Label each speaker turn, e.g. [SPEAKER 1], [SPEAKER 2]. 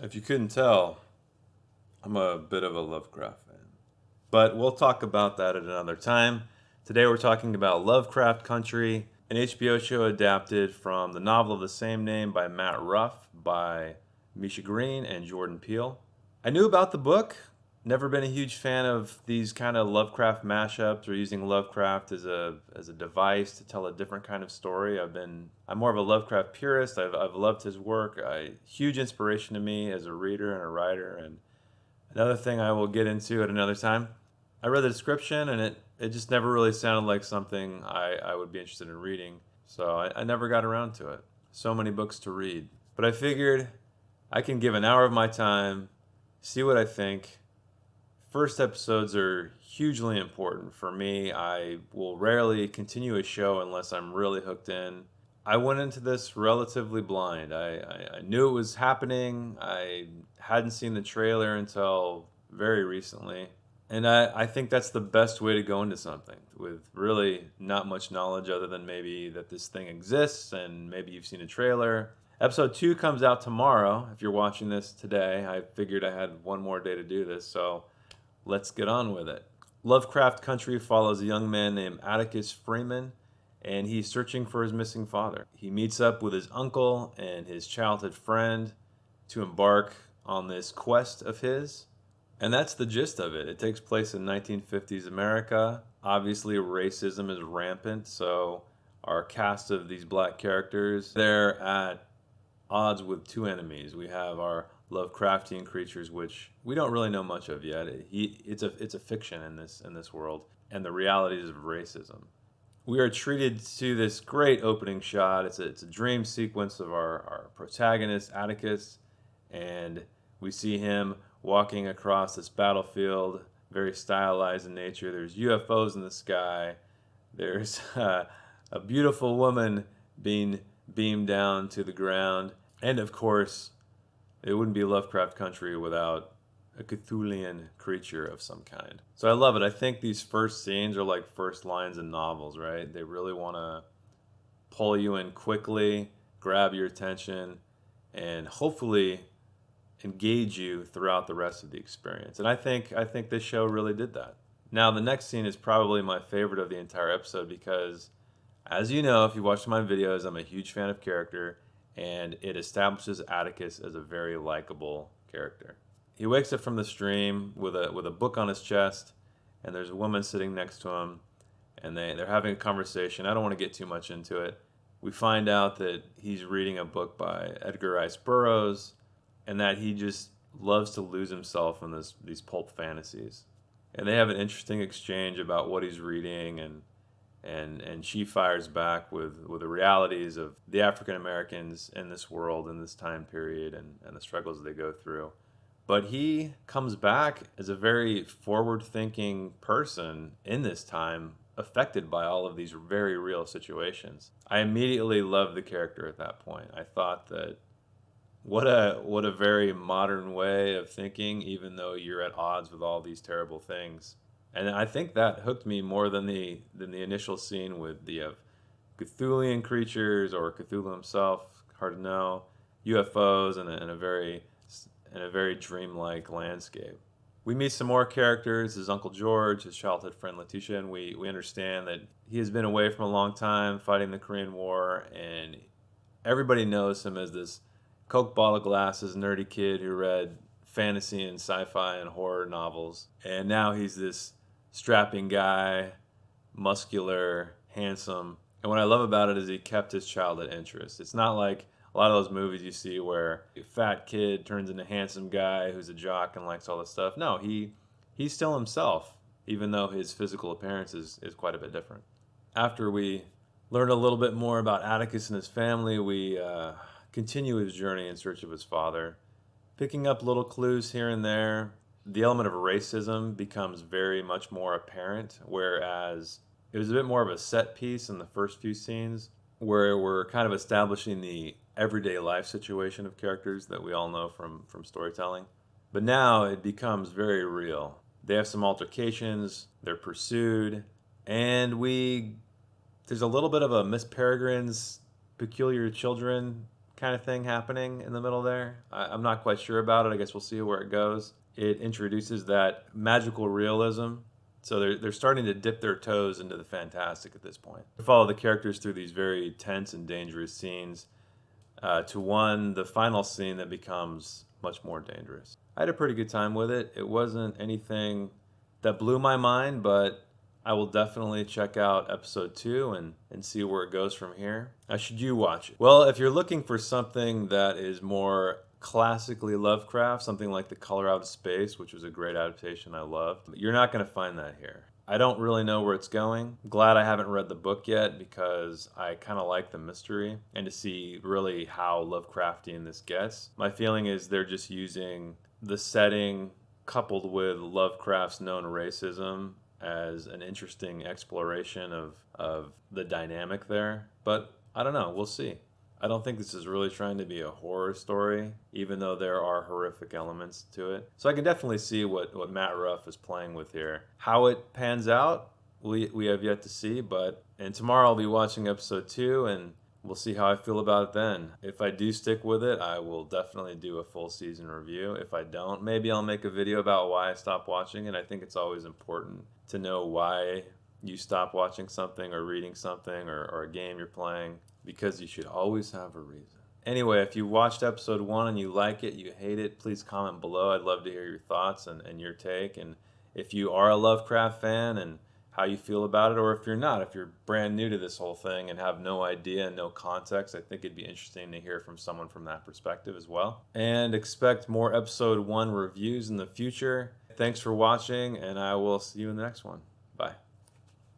[SPEAKER 1] If you couldn't tell, I'm a bit of a Lovecraft fan. But we'll talk about that at another time. Today we're talking about Lovecraft Country, an HBO show adapted from the novel of the same name by Matt Ruff by Misha Green and Jordan Peele. I knew about the book. Never been a huge fan of these kind of Lovecraft mashups or using Lovecraft as a device to tell a different kind of story. I'm more of a Lovecraft purist. I've loved his work. Huge inspiration to me as a reader and a writer. And another thing I will get into at another time. I read the description and it just never really sounded like something I would be interested in reading. So I never got around to it. So many books to read. But I figured I can give an hour of my time, see what I think. First episodes are hugely important for me. I will rarely continue a show unless I'm really hooked in. I went into this relatively blind. I knew it was happening. I hadn't seen the trailer until very recently. And I think that's the best way to go into something with really not much knowledge other than maybe that this thing exists and maybe you've seen a trailer. Episode 2 comes out tomorrow. If you're watching this today, I figured I had one more day to do this, so let's get on with it. Lovecraft Country follows a young man named Atticus Freeman, and he's searching for his missing father. He meets up with his uncle and his childhood friend to embark on this quest of his. And that's the gist of it. It takes place in 1950s America. Obviously, racism is rampant, so our cast of these black characters, they're at odds with two enemies. We have our Lovecraftian creatures, which we don't really know much of yet. It's a fiction in this world, and the realities of racism. We are treated to this great opening shot. It's a dream sequence of our protagonist Atticus, and we see him walking across this battlefield, very stylized in nature. There's UFOs in the sky. There's a beautiful woman being beamed down to the ground, and of course, it wouldn't be Lovecraft Country without a Cthulhian creature of some kind. So I love it. I think these first scenes are like first lines in novels, right? They really want to pull you in quickly, grab your attention, and hopefully engage you throughout the rest of the experience. And I think this show really did that. Now the next scene is probably my favorite of the entire episode because as you know, if you watch my videos, I'm a huge fan of character and it establishes Atticus as a very likable character. He wakes up from the stream with a book on his chest, and there's a woman sitting next to him, and they're having a conversation. I don't want to get too much into it. We find out that he's reading a book by Edgar Rice Burroughs, and that he just loves to lose himself in these pulp fantasies. And they have an interesting exchange about what he's reading, and she fires back with the realities of the African Americans in this world, in this time period, and the struggles they go through. But he comes back as a very forward thinking person in this time, affected by all of these very real situations. I immediately loved the character at that point. I thought that what a very modern way of thinking, even though you're at odds with all these terrible things. And I think that hooked me more than the initial scene with the Cthulhian creatures or Cthulhu himself. Hard to know. UFOs and a very dreamlike landscape. We meet some more characters, his Uncle George, his childhood friend Letitia, and we understand that he has been away from a long time fighting the Korean War, and everybody knows him as this Coke bottle glasses nerdy kid who read fantasy and sci-fi and horror novels. And now he's this strapping guy, muscular, handsome. And what I love about it is he kept his childhood interests. It's not like a lot of those movies you see where a fat kid turns into a handsome guy who's a jock and likes all this stuff. No, he's still himself, even though his physical appearance is quite a bit different. After we learn a little bit more about Atticus and his family, we continue his journey in search of his father, picking up little clues here and there. The element of racism becomes very much more apparent, whereas it was a bit more of a set piece in the first few scenes, where we're kind of establishing the everyday life situation of characters that we all know from storytelling. But now it becomes very real. They have some altercations, they're pursued, and we there's a little bit of a Miss Peregrine's Peculiar Children kind of thing happening in the middle there. I'm not quite sure about it. I guess we'll see where it goes. It introduces that magical realism. So they're starting to dip their toes into the fantastic at this point. We follow the characters through these very tense and dangerous scenes to the final scene that becomes much more dangerous. I had a pretty good time with it. It wasn't anything that blew my mind, but I will definitely check out episode 2 and see where it goes from here. Should you watch it? Well, if you're looking for something that is more classically Lovecraft, something like The Color Out of Space, which was a great adaptation I loved, you're not going to find that here. I don't really know where it's going. Glad I haven't read the book yet because I kind of like the mystery and to see really how Lovecraftian this gets. My feeling is they're just using the setting coupled with Lovecraft's known racism as an interesting exploration of the dynamic there. But I don't know, we'll see. I don't think this is really trying to be a horror story, even though there are horrific elements to it. So I can definitely see what Matt Ruff is playing with here. How it pans out, we have yet to see, and tomorrow I'll be watching episode 2 and we'll see how I feel about it then. If I do stick with it, I will definitely do a full season review. If I don't, maybe I'll make a video about why I stopped watching, and I think it's always important to know why you stop watching something or reading something or a game you're playing, because you should always have a reason. Anyway, if you watched episode 1 and you like it, you hate it, please comment below. I'd love to hear your thoughts and your take. And if you are a Lovecraft fan and how you feel about it, or if you're not, if you're brand new to this whole thing and have no idea and no context, I think it'd be interesting to hear from someone from that perspective as well. And expect more episode 1 reviews in the future. Thanks for watching, and I will see you in the next one.